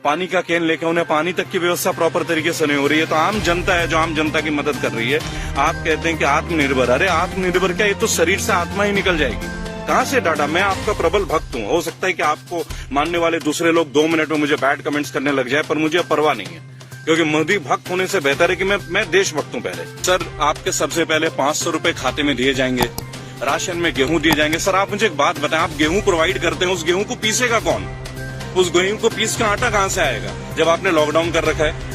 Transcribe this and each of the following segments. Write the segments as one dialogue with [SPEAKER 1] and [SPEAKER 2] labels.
[SPEAKER 1] पानी का कैन लेके उन्हें पानी तक की व्यवस्था प्रॉपर तरीके से नहीं हो रही है। तो आम जनता है जो आम जनता की मदद कर रही है। आप कहते हैं कि आत्मनिर्भर, अरे आत्मनिर्भर क्या, ये तो शरीर से आत्मा ही निकल जाएगी। कहां से डाटा? मैं आपका प्रबल भक्त हूं। हो सकता है कि आपको मानने वाले दूसरे लोग 2 मिनट में मुझे बैड कमेंट्स करने लग जाए, पर मुझे परवाह नहीं है, क्योंकि मोदी भक्त होने से बेहतर है कि मैं देशभक्त हूं। पहले सर, आपके सबसे पहले 500 रुपए खाते में दिए जाएंगे, राशन में गेहूं दिए जाएंगे। सर आप मुझे एक बात बताएं, आप गेहूं प्रोवाइड करते हैं, उस गेहूं को पीसेगा कौन? उस गेहूं को पीस का आटा कहां से आएगा जब आपने लॉकडाउन कर रखा है?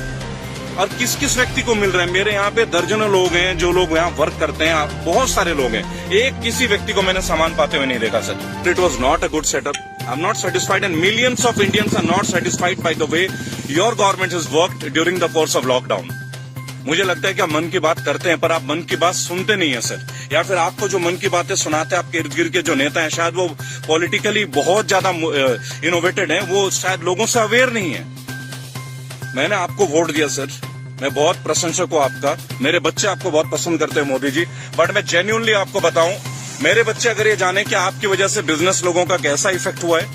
[SPEAKER 1] और किस किस व्यक्ति को मिल रहा है? मेरे यहाँ पे दर्जनों लोग हैं जो लोग यहाँ वर्क करते हैं, बहुत सारे लोग हैं, एक किसी व्यक्ति को मैंने सामान पाते हुए नहीं देखा sir. It was not a good setup. I am not satisfied and millions of Indians are not satisfied by the way your government has worked during the course of lockdown. मुझे लगता है कि आप मन की बात करते हैं, पर आप मन की बात सुनते नहीं है सर, या फिर आपको जो मन की बातें सुनाते हैं आपके इर्द गिर्द के जो नेता हैं, शायद वो पॉलिटिकली बहुत ज्यादा इनोवेटेड हैं, वो शायद लोगों से अवेयर नहीं है। मैंने आपको वोट दिया सर, मैं बहुत प्रशंसक हूं आपका, मेरे बच्चे आपको बहुत पसंद करते हैं मोदी जी, बट मैं जेन्युइनली आपको बताऊं, मेरे बच्चे अगर ये जाने कि आपकी वजह से बिजनेस लोगों का कैसा इफेक्ट हुआ है,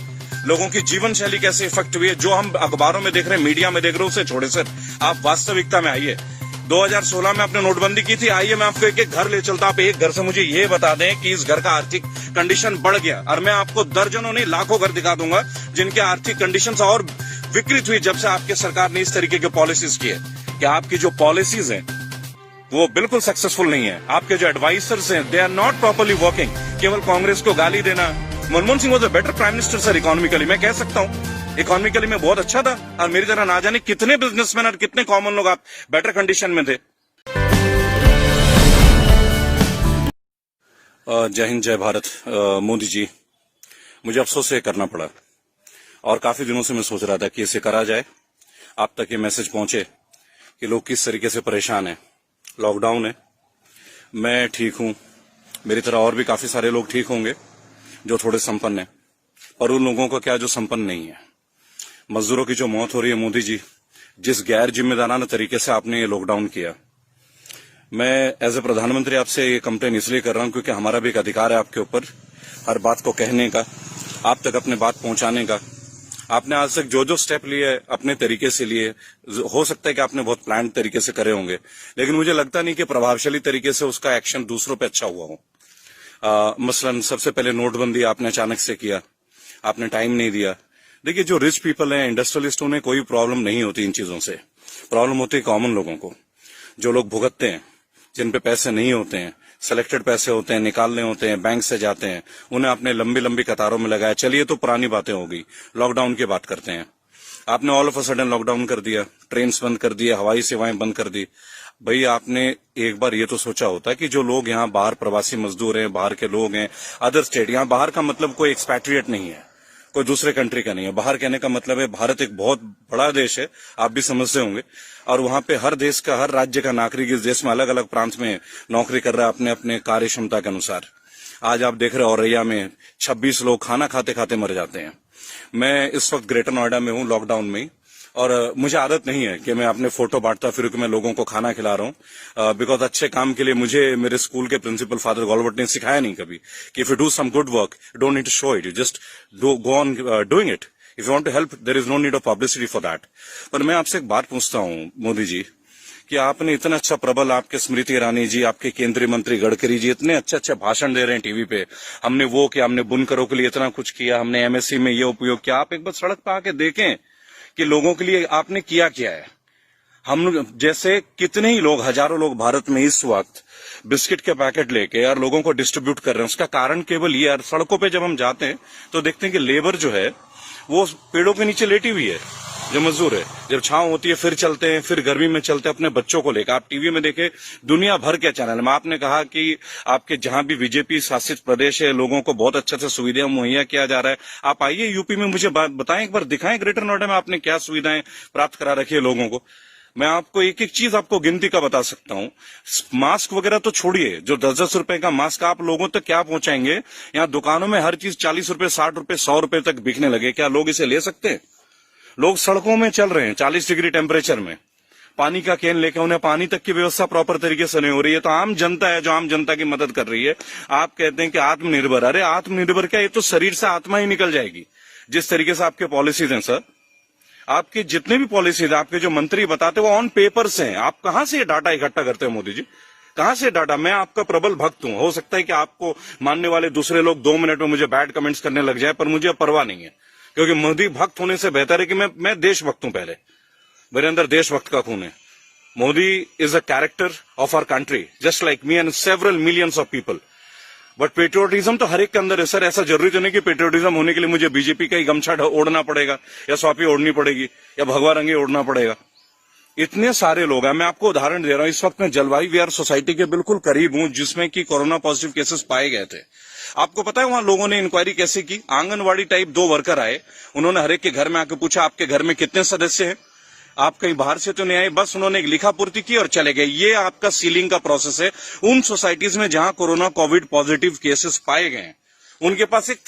[SPEAKER 1] लोगों की जीवन शैली कैसे इफेक्ट हुई है, जो हम अखबारों में देख रहे हैं, मीडिया में देख रहे हैं, उसे छोड़े सर, आप वास्तविकता में आइए। 2016 में आपने नोटबंदी की थी, आइए मैं आपको एक एक घर ले चलता, आप एक घर से मुझे ये बता दें कि इस घर का आर्थिक कंडीशन बढ़ गया, और मैं आपको दर्जनों नहीं लाखों घर दिखा दूंगा जिनके आर्थिक कंडीशन और विकृत हुई जब से आपकी सरकार ने इस तरीके की पॉलिसीज की है। कि आपकी जो पॉलिसीज हैं वो बिल्कुल सक्सेसफुल नहीं है, आपके जो एडवाइजर्स हैं they are not properly working. केवल कांग्रेस को गाली देना, Manmohan Singh was a better prime minister sir economically, मैं कह सकता हूं इकोनॉमिकली में बहुत अच्छा था, और मेरी तरह ना जाने कितने बिजनेसमैन और कितने कॉमन लोग आप बेटर कंडीशन में थे। जय हिंद, जय भारत। मोदी जी, मुझे अफसोस ये करना पड़ा, और काफी दिनों से मैं सोच रहा था कि इसे करा जाए, आप तक ये मैसेज पहुंचे कि लोग किस तरीके से परेशान हैं। लॉकडाउन है, मैं ठीक हूं, मेरी तरह और भी काफी सारे लोग ठीक होंगे जो थोड़े संपन्न हैं, पर उन लोगों को क्या जो संपन्न नहीं है। मजदूरों की जो मौत हो रही है, मोदी जी, जिस गैर जिम्मेदाराना तरीके से आपने ये लॉकडाउन किया, मैं एज ए प्रधानमंत्री आपसे ये कंप्लेन इसलिए कर रहा हूं क्योंकि हमारा भी एक अधिकार है आपके ऊपर हर बात को कहने का, आप तक अपने बात पहुंचाने का। आपने आज तक जो जो स्टेप लिए अपने तरीके से लिए, हो सकता है कि आपने बहुत प्लान तरीके से करे होंगे, लेकिन मुझे लगता नहीं कि प्रभावशाली तरीके से उसका एक्शन दूसरों पे अच्छा हुआ हो। मसलन सबसे पहले नोटबंदी आपने अचानक से किया, आपने टाइम नहीं दिया। देखिए, जो रिच पीपल हैं, इंडस्ट्रियलिस्ट, उन्हें कोई प्रॉब्लम नहीं होती इन चीजों से, प्रॉब्लम होती है कॉमन लोगों को, जो लोग भुगतते हैं, जिन पे पैसे नहीं होते हैं, सिलेक्टेड पैसे होते हैं, निकालने होते हैं, बैंक से जाते हैं, उन्हें आपने लंबी लंबी कतारों में लगाया। चलिए, तो पुरानी बातें हो गई, लॉकडाउन की बात करते हैं। आपने all of a sudden lockdown कर दिया, ट्रेन बंद कर दिया, हवाई सेवाएं बंद कर दी। भाई, आपने एक बार ये तो सोचा होता कि जो लोग यहाँ बाहर प्रवासी मजदूर हैं, बाहर के लोग हैं, अदर स्टेट, यहाँ बाहर का मतलब कोई एक्सपैट्रिएट नहीं है, कोई दूसरे कंट्री का नहीं है। बाहर कहने का मतलब है भारत एक बहुत बड़ा देश है, आप भी समझते होंगे, और वहां पे हर देश का, हर राज्य का नागरिक इस देश में अलग अलग प्रांत में नौकरी कर रहा है अपने अपने कार्य क्षमता के अनुसार। आज आप देख रहे हो औरैया में 26 लोग खाना खाते खाते मर जाते हैं। मैं इस वक्त ग्रेटर नोएडा में हूँ, लॉकडाउन में, और मुझे आदत नहीं है कि मैं अपने फोटो बांटता फिर कि मैं लोगों को खाना खिला रहा हूँ, बिकॉज अच्छे काम के लिए मुझे मेरे स्कूल के प्रिंसिपल फादर गॉलवर्ट ने सिखाया नहीं कभी कि if you do some good work you don't need to show it, you just go on doing it. If you want to help there is no need of publicity for that. पर मैं आपसे एक बात पूछता हूँ मोदी जी, कि आपने इतना अच्छा प्रबल, आपके स्मृति ईरानी जी, आपके केंद्रीय मंत्री गडकरी जी इतने अच्छे अच्छे भाषण दे रहे हैं टीवी पे, हमने वो किया, हमने बुनकरों के लिए इतना कुछ किया, हमने एमएससी में ये उपयोग किया। आप एक बार सड़क पर आके देखें कि लोगों के लिए आपने किया क्या है। हम जैसे कितने ही लोग, हजारों लोग भारत में इस वक्त बिस्किट के पैकेट लेके यार लोगों को डिस्ट्रीब्यूट कर रहे हैं। उसका कारण केवल ये, यार सड़कों पे जब हम जाते हैं तो देखते हैं कि लेबर जो है वो पेड़ों के नीचे लेटी हुई है, जो मजदूर है, जब छांव होती है फिर चलते हैं, फिर गर्मी में चलते हैं अपने बच्चों को लेकर। आप टीवी में देखे दुनिया भर के चैनल में, आपने कहा कि आपके जहां भी बीजेपी शासित प्रदेश है लोगों को बहुत अच्छे से सुविधाएं मुहैया किया जा रहा है। आप आइए यूपी में, मुझे बताएं, एक बार दिखाएं ग्रेटर नोएडा में आपने क्या सुविधाएं प्राप्त करा रखी है लोगों को। मैं आपको एक एक चीज आपको गिनती का बता सकता हूँ। मास्क वगैरह तो छोड़िए, जो 10-10 रुपए का मास्क आप लोगों तक क्या पहुंचाएंगे। यहाँ दुकानों में हर चीज 40 रुपए, 60 रुपए, 100 रुपए तक बिकने लगे, क्या लोग इसे ले सकते हैं? लोग सड़कों में चल रहे हैं 40 डिग्री टेम्परेचर में, पानी का कैन लेके, उन्हें पानी तक की व्यवस्था प्रॉपर तरीके से नहीं हो रही है। तो आम जनता है जो आम जनता की मदद कर रही है। आप कहते हैं कि आत्मनिर्भर, अरे आत्मनिर्भर क्या, ये तो शरीर से आत्मा ही निकल जाएगी जिस तरीके से आपके पॉलिसीज हैं सर। आपकी जितने भी पॉलिसीज, आपके जो मंत्री बताते वो ऑन पेपर्स हैं। आप कहां से ये डाटा इकट्ठा करते हैं मोदी जी? कहां से डाटा? मैं आपका प्रबल भक्त हूं। हो सकता है कि आपको मानने वाले दूसरे लोग 2 मिनट में मुझे बैड कमेंट्स करने लग जाए, पर मुझे परवाह नहीं है, क्योंकि मोदी भक्त होने से बेहतर है कि मैं देशभक्त हूं। पहले मेरे अंदर देशभक्त का खून है। Modi is a character of our country, just like me and several millions of people. But patriotism तो हर एक के अंदर है सर। ऐसा जरूरी तो नहीं कि पेट्रियोटिज्म होने के लिए मुझे बीजेपी का ही गमछा ओढ़ना पड़ेगा, या स्वापी ओढ़नी पड़ेगी, या भगवा रंगी ओढ़ना पड़ेगा। इतने सारे लोग हैं। मैं आपको उदाहरण दे रहा हूं। इस वक्त मैं जलवायु विहार सोसाइटी के बिल्कुल करीब हूं, जिसमें कि कोरोना पॉजिटिव केसेस पाए गए थे। आपको पता है वहां लोगों ने इंक्वायरी कैसे की? आंगनवाड़ी टाइप 2 वर्कर आए, उन्होंने हर एक के घर में आकर पूछा आपके घर में कितने सदस्य हैं, आप कहीं बाहर से तो नहीं आए, बस उन्होंने एक लिखा पूर्ति की और चले गए। ये आपका सीलिंग का प्रोसेस है। उन सोसाइटीज में जहां कोरोना कोविड पॉजिटिव केसेस पाए गए हैं, उनके पास एक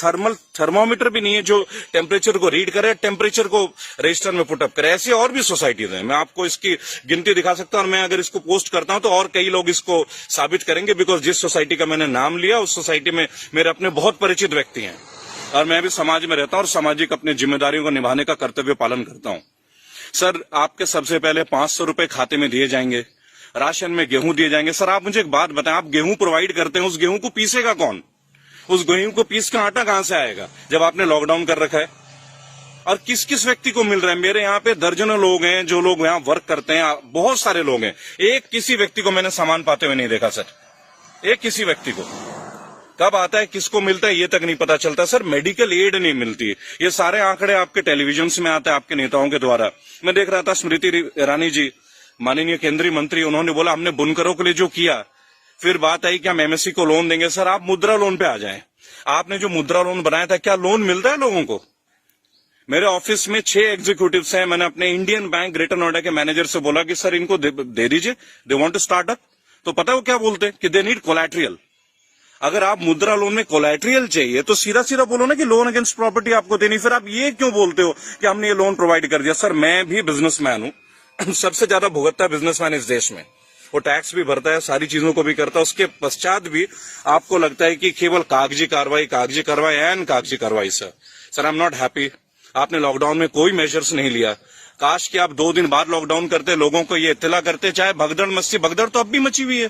[SPEAKER 1] थर्मोमीटर भी नहीं है जो टेम्परेचर को रीड करे, टेम्परेचर को रजिस्टर में पुटअप करे। ऐसी और भी सोसाइटीज हैं। मैं आपको इसकी गिनती दिखा सकता हूं, और मैं अगर इसको पोस्ट करता हूं तो और कई लोग इसको साबित करेंगे, बिकॉज जिस सोसाइटी का मैंने नाम लिया उस सोसाइटी में मेरे अपने बहुत परिचित व्यक्ति हैं, और मैं भी समाज में रहता हूं और सामाजिक अपनी जिम्मेदारियों को निभाने का कर्तव्य पालन करता हूं। सर, आपके सबसे पहले 500 रुपए खाते में दिए जाएंगे, राशन में गेहूं दिए जाएंगे। सर, आप मुझे एक बात बताएं, आप गेहूं प्रोवाइड करते हैं, उस गेहूं को पीसेगा कौन? उस गेहूं को पीस का आटा कहां से आएगा जब आपने लॉकडाउन कर रखा है? और किस किस व्यक्ति को मिल रहा है? मेरे यहाँ पे दर्जनों लोग हैं जो लोग यहाँ वर्क करते हैं, बहुत सारे लोग हैं। एक किसी व्यक्ति को मैंने सामान पाते हुए नहीं देखा सर, एक किसी व्यक्ति को। कब आता है, किसको मिलता है, ये तक नहीं पता चलता सर। मेडिकल एड नहीं मिलती। ये सारे आंकड़े आपके टेलीविजन में आते हैं, आपके नेताओं के द्वारा। मैं देख रहा था स्मृति ईरानी जी, माननीय केंद्रीय मंत्री, उन्होंने बोला हमने बुनकरों के लिए जो किया, फिर बात आई कि हम एमएससी को लोन देंगे। सर, आप मुद्रा लोन पे आ जाएं। आपने जो मुद्रा लोन बनाया था, क्या लोन मिल रहा है लोगों को? मेरे ऑफिस में 6 एग्जीक्यूटिव्स हैं। मैंने अपने इंडियन बैंक ग्रेटर नोएडा के मैनेजर से बोला कि सर इनको दे दीजिए, they want to start up. तो पता है वो क्या बोलते हैं कि दे नीड कोलैटरल। अगर आप मुद्रा लोन में कोलैटरल चाहिए तो सीधा सीधा बोलो ना कि लोन अगेंस्ट प्रॉपर्टी आपको देनी। फिर आप ये क्यों बोलते हो कि हमने ये लोन प्रोवाइड कर दिया? सर, मैं भी बिजनेसमैन हूं। सबसे ज्यादा भुगतता बिजनेसमैन इस देश में। वो टैक्स भी भरता है, सारी चीजों को भी करता है। उसके पश्चात भी आपको लगता है कि केवल कागजी कार्रवाई एंड कागजी कार्रवाई। Sir, I am not happy. आपने लॉकडाउन में कोई मेजर्स नहीं लिया। काश कि आप 2 दिन बाद लॉकडाउन करते, लोगों को ये इत्तला करते। चाहे भगदड़ मस्ती, भगदड़ तो अब भी मची हुई है।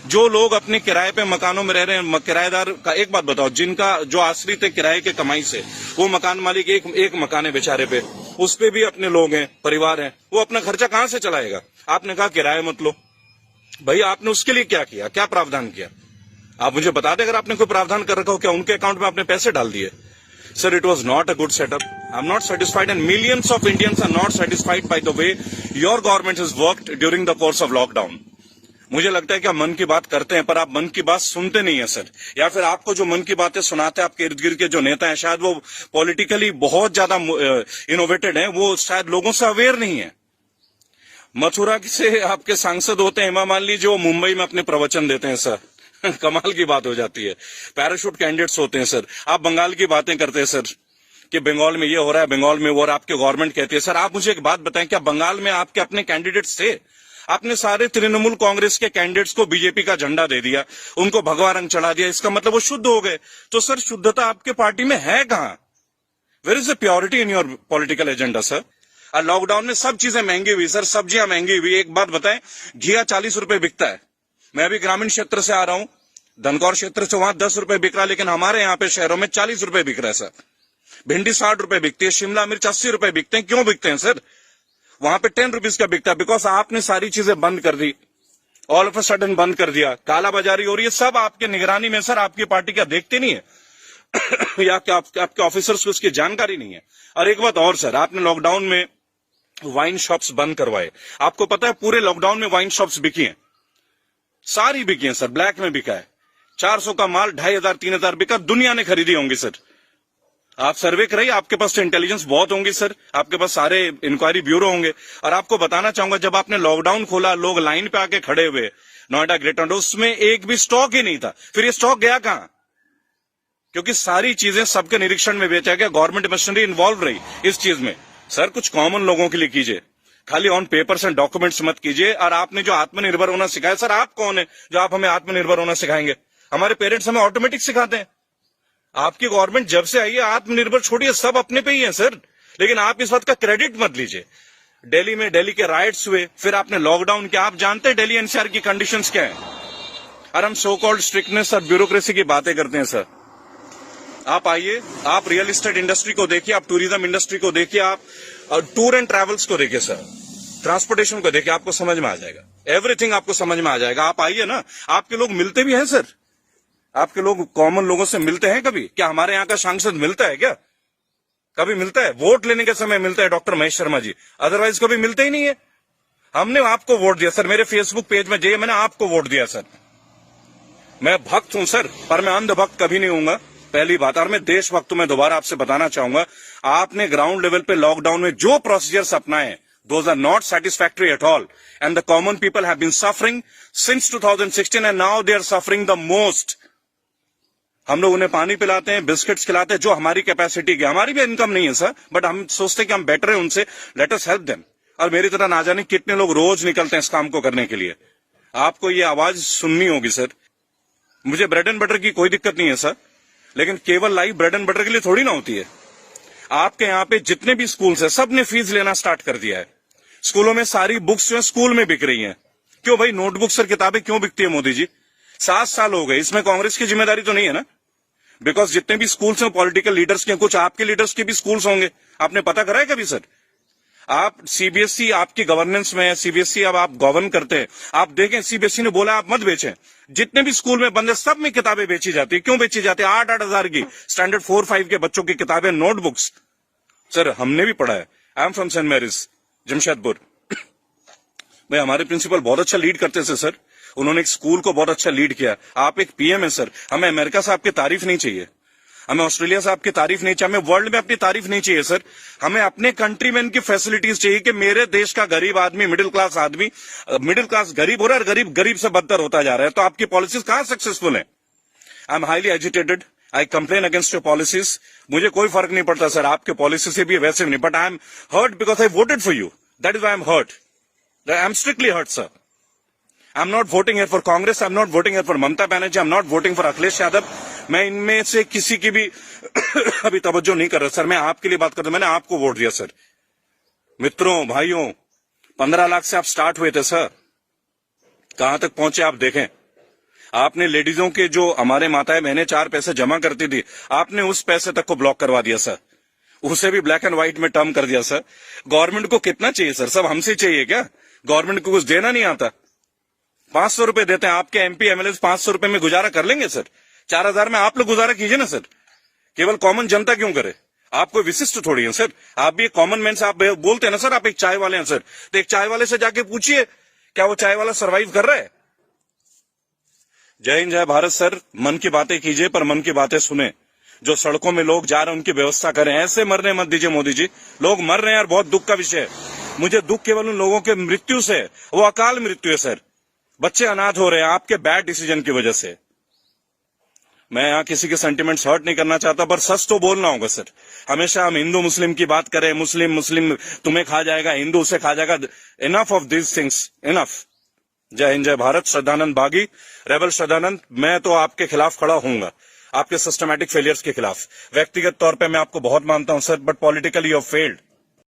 [SPEAKER 1] जो लोग अपने किराए पे मकानों में रह रहे हैं, किराएदार का एक बात बताओ, जिनका जो आश्रित है किराए के कमाई से, वो मकान मालिक एक मकान है बेचारे पे, उस पे भी अपने लोग हैं, परिवार हैं, वो अपना खर्चा कहां से चलाएगा? आपने कहा किराए मत लो। भाई, आपने उसके लिए क्या किया? क्या प्रावधान किया? आप मुझे बता दें अगर आपने कोई प्रावधान कर रखा हो। क्या उनके अकाउंट में आपने पैसे डाल दिए? Sir, it was not a good setup. I am not satisfied and millions of Indians are not satisfied by the way your government has worked during the course of lockdown. मुझे लगता है कि आप मन की बात करते हैं, पर आप मन की बात सुनते नहीं है सर। या फिर आपको जो मन की बातें सुनाते हैं आपके इर्द गिर्द के जो नेता हैं, शायद वो पॉलिटिकली बहुत ज्यादा इनोवेटेड हैं, वो शायद लोगों से अवेयर नहीं है। मथुरा से आपके सांसद होते हैं हेमा मालिनी, जो मुंबई में अपने प्रवचन देते हैं सर। कमाल की बात हो जाती है। पैराशूट कैंडिडेट्स होते हैं सर। आप बंगाल की बातें करते हैं सर कि बंगाल में ये हो रहा है, बंगाल में वो, और आपके गवर्नमेंट कहती है। सर, आप मुझे एक बात बताएं, क्या बंगाल में आपके अपने कैंडिडेट्स थे? आपने सारे तृणमूल कांग्रेस के कैंडिडेट्स को बीजेपी का झंडा दे दिया, उनको भगवा रंग चढ़ा दिया। इसका मतलब वो शुद्ध हो गए। तो सर, शुद्धता आपके पार्टी में है कहां? Where is the purity in your political agenda sir? और लॉकडाउन में सब चीजें महंगी हुई सर, सब्जियां महंगी हुई। एक बात बताएं, घिया 40 रुपए बिकता है। मैं अभी ग्रामीण क्षेत्र से आ रहा हूं, धनकौर क्षेत्र से, वहां 10 रुपए बिक रहा है, लेकिन हमारे यहाँ पे शहरों में 40 रुपए बिक रहा है सर। भिंडी 60 रुपए बिकती है, शिमला मिर्च 80 रुपए बिकते हैं। क्यों बिकते हैं सर? वहां पे 10 रुपीज का बिकता है, बिकॉज आपने सारी चीजें बंद कर दी, ऑल ऑफ अ सडन बंद कर दिया। काला बाजारी हो रही है, सब आपके निगरानी में सर। आपकी पार्टी क्या देखते नहीं है? या आपके ऑफिसर्स को उसकी जानकारी नहीं है? और एक बात और सर, आपने लॉकडाउन में वाइन शॉप्स बंद करवाए। आपको पता है पूरे लॉकडाउन में वाइन शॉप्स बिकी हैं, सारी बिकी हैं सर। ब्लैक में बिका है, 400 का माल 2500-3000 बिका, दुनिया ने खरीदी होंगी सर। आप सर्वे कराइए, आपके पास तो इंटेलिजेंस बहुत होंगी सर, आपके पास सारे इंक्वायरी ब्यूरो होंगे। और आपको बताना चाहूंगा, जब आपने लॉकडाउन खोला, लोग लाइन पे आके खड़े हुए नोएडा ग्रेटर नोएडा, उसमें एक भी स्टॉक ही नहीं था। फिर ये स्टॉक गया कहां? क्योंकि सारी चीजें सबके निरीक्षण में बेचा गया, गवर्नमेंट मशीनरी इन्वॉल्व रही इस चीज में। सर, कुछ कॉमन लोगों के लिए कीजिए, खाली ऑन पेपर्स एंड डॉक्यूमेंट्स मत कीजिए। और आपने जो आत्मनिर्भर होना सिखाया, सर आप कौन है जो आप हमें आत्मनिर्भर होना सिखाएंगे? हमारे पेरेंट्स हमें ऑटोमेटिक सिखाते हैं। आपकी गवर्नमेंट जब से आई है, आत्मनिर्भर छोड़िए, सब अपने पे ही है सर। लेकिन आप इस बात का क्रेडिट मत लीजिए। दिल्ली में दिल्ली के राइट्स हुए, फिर आपने लॉकडाउन किया। आप जानते हैं दिल्ली एनसीआर की कंडीशंस क्या है? और हम सो कॉल्ड स्ट्रिक्टनेस और ब्यूरोक्रेसी की बातें करते हैं सर। आप आइए, आप रियल एस्टेट इंडस्ट्री को देखिए, आप टूरिज्म इंडस्ट्री को देखिए, आप टूर एंड ट्रैवल्स को देखिए सर, ट्रांसपोर्टेशन को देखिए, आपको समझ में आ जाएगा। एवरीथिंग आपको समझ में आ जाएगा। आप आइए ना, आपके लोग मिलते भी हैं सर, आपके लोग कॉमन लोगों से मिलते हैं कभी? क्या हमारे यहाँ का सांसद मिलता है क्या? कभी मिलता है? वोट लेने के समय मिलता है डॉक्टर महेश शर्मा जी, अदरवाइज कभी मिलते ही नहीं है। हमने आपको वोट दिया सर, मेरे फेसबुक पेज में जाइए, मैंने आपको वोट दिया सर। मैं भक्त हूं सर, पर मैं अंध भक्त कभी नहीं हूंगा, पहली बात। और मैं देशभक्त हूं। मैं दोबारा आपसे बताना चाहूंगा, आपने ग्राउंड लेवल पे लॉकडाउन में जो प्रोसीजर्स अपनाए, those are not satisfactory at all, and the common people have been suffering since 2016 and now they are suffering the most. हम लोग उन्हें पानी पिलाते हैं, बिस्किट्स खिलाते हैं, जो हमारी कैपेसिटी की। हमारी भी इनकम नहीं है सर, बट हम सोचते हैं कि हम बेटर है उनसे, लेट अस हेल्प देम। और मेरी तरह ना जाने कितने लोग रोज निकलते हैं इस काम को करने के लिए। आपको ये आवाज सुननी होगी सर। मुझे ब्रेड एंड बटर की कोई दिक्कत नहीं है सर, लेकिन केवल लाइफ ब्रेड एंड बटर के लिए थोड़ी ना होती है। आपके यहाँ पे जितने भी स्कूल्स हैं, सब ने फीस लेना स्टार्ट कर दिया है। स्कूलों में सारी बुक्स जो है स्कूल में बिक रही हैं। क्यों भाई? नोटबुक्स और किताबें क्यों बिकती है मोदी जी? 7 साल हो गए, इसमें कांग्रेस की जिम्मेदारी तो नहीं है ना? बिकॉज जितने भी स्कूल्स हैं पॉलिटिकल लीडर्स के, कुछ आपके लीडर्स के भी स्कूल्स होंगे। आपने पता करा है कभी सर? आप सीबीएसई आपकी गवर्नेंस में है, सीबीएसई अब आप गवर्न करते हैं। आप देखें, सीबीएसई ने बोला आप मत बेचें। जितने भी स्कूल में बंद है, सब में किताबें बेची जाती है। क्यों बेची जाती है? 8-8 हजार की स्टैंडर्ड 4-5 के बच्चों की किताबें, नोटबुक्स। सर हमने भी पढ़ा है। I am from saint Mary's, Jamshedpur. भाई हमारे प्रिंसिपल बहुत अच्छा लीड करते थे सर, उन्होंने एक स्कूल को बहुत अच्छा लीड किया। आप एक पीएम है सर, हमें अमेरिका से आपकी तारीफ नहीं चाहिए, हमें ऑस्ट्रेलिया से आपकी तारीफ नहीं चाहिए, हमें वर्ल्ड में अपनी तारीफ नहीं चाहिए सर। हमें अपने कंट्रीमैन की फैसिलिटीज चाहिए कि मेरे देश का गरीब आदमी, मिडिल क्लास आदमी, मिडिल क्लास गरीब हो रहा है और गरीब गरीब से बदतर होता जा रहा है। तो आपकी पॉलिसीज कहां सक्सेसफुल है? I M highly agitated, I complain against your policies. मुझे कोई फर्क नहीं पड़ता सर, आपके पॉलिसी से भी वैसे भी नहीं, but I am hurt because I voted for you, that is I am hurt, I am strictly hurt sir. I'm not voting here for Congress, I'm not voting here for Mamata Banerjee, I'm not voting for Akhilesh Yadav. मैं इनमें से किसी की भी अभी तवज्जो नहीं कर रहा सर, मैं आपके लिए बात करता हूं। मैंने आपको वोट दिया सर। मित्रों, भाइयों, 15 लाख से आप स्टार्ट हुए थे सर, कहां तक पहुंचे आप देखें। आपने लेडीजों के, जो हमारे माताएं बहनें 4 पैसे जमा करती थी, आपने उस पैसे तक को ब्लॉक करवा दिया सर, उसे भी ब्लैक एंड व्हाइट में टर्म कर दिया सर। गवर्नमेंट को कितना चाहिए सर? सब हमसे चाहिए क्या? गवर्नमेंट को कुछ देना नहीं आता? 500 रुपए देते हैं, आपके एमपी एमएलए 500 रुपए में गुजारा कर लेंगे सर? 4000 में आप लोग गुजारा कीजिए ना सर। केवल कॉमन जनता क्यों करे? आप कोई विशिष्ट थोड़ी है सर, आप भी एक कॉमन मैन से आप बोलते हैं ना सर, आप एक चाय वाले हैं सर, तो एक चाय वाले से जाके पूछिए क्या वो चाय वाला सरवाइव कर रहा है? जय हिंद, जय भारत सर। मन की बातें कीजिए, पर मन की बातें सुने। जो सड़कों में लोग जा रहे हैं उनकी व्यवस्था करें, ऐसे मरने मत दीजिए मोदी जी। लोग मर रहे हैं और बहुत दुख का विषय है। मुझे दुख केवल उन लोगों के मृत्यु से, वो अकाल मृत्यु है सर। बच्चे अनाथ हो रहे हैं आपके बैड डिसीजन की वजह से। मैं यहाँ किसी के सेंटिमेंट्स हर्ट नहीं करना चाहता, पर सच तो बोलना होगा सर। हमेशा हम हिंदू मुस्लिम की बात करें, मुस्लिम मुस्लिम तुम्हें खा जाएगा, हिंदू उसे खा जाएगा। Enough of this things, enough. जय हिंद, जय भारत। श्रद्धानंद बागी, रेबल श्रद्धानंद। मैं तो आपके खिलाफ खड़ा होऊंगा, आपके सिस्टमैटिक फेलियर्स के खिलाफ। व्यक्तिगत तौर पे मैं आपको बहुत मानता हूं sir, but politically you have failed.